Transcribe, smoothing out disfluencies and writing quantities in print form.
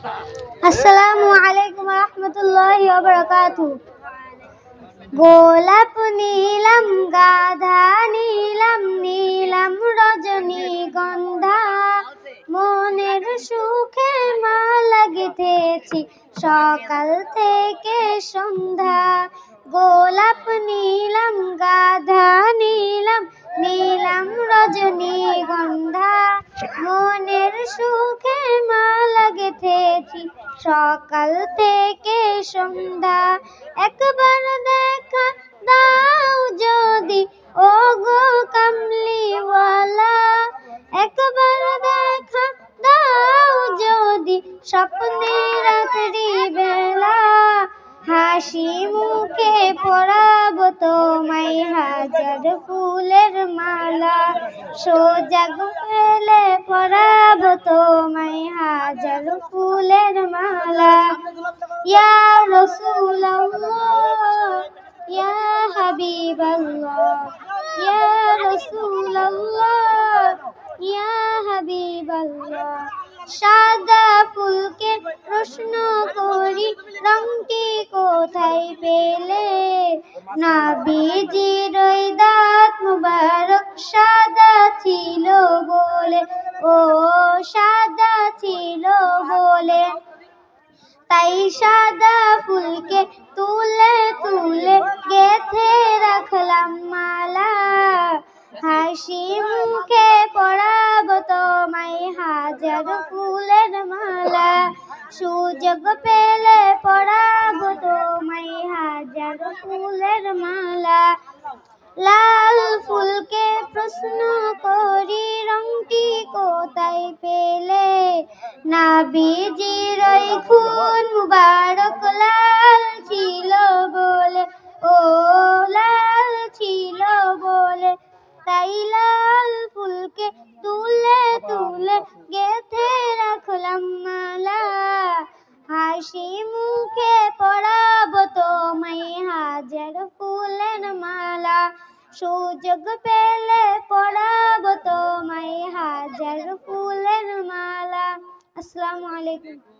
আসসালামু আলাইকুম ওয়া রাহমাতুল্লাহি ওয়া বারাকাতুহু। গোলাপ নীলাম গাধা নীলাম নীলাম রজনীগন্ধা, মনের সুখে মালা গেঁথেছি সকাল থেকে সন্ধ্যা। গোলাপ নীলাম গাধা নীলাম নীলাম রজনীগন্ধা, মনের সুখে মালা গেঁথেছি সকাল থেকে সন্ধ্যা। একবার দেখা দাও যদি ও গো কামলিওয়ালা, একবার দেখা দাও যদি স্বপ্নে রাত্রি বেলা, হাসি মুখে পরাবো তোমায় হাজার ফুলের মালা, সোজাগ পেলে পরাবো তোমায় হাজার ফুলের মালা। ইয়া রাসূলুল্লাহ ইয়া হাবিবাল্লাহ, ইয়া রাসূলুল্লাহ ইয়া হাবিবাল্লাহ। সাদা ফুলকে প্রশ্ন করি রংটি কোথায় পেলে, নবীজির ওই দাঁত মুবারক সাদা ছিল বলে, ও সাদা ছিল বলে, তাই সাদা ফুলকে তুলে তুলে গেঁথে রাখলাম মালা, হাসি মুখে পরাবো তোমায় হাজার ফুলের মালা, সুযোগ পেলে পরাবো তোমায় হাজার ফুলের মালা। লাল ফুলকে প্রশ্ন করি রংটি কোথায় পেলে, নবীজির ওই খুন মুবারক লাল ছিল বলে, ও লাল ছিল বলে, তাই লাল ফুলকে তুলে তুলে গেঁথে রাখলাম মালা, হাসি মুখে পরাবো তোমায় হাজার ফুলের মালা, সুযোগ পেলে পরাবো তোমায় হাজার ফুলের মালা। আসসালামু আলাইকুম।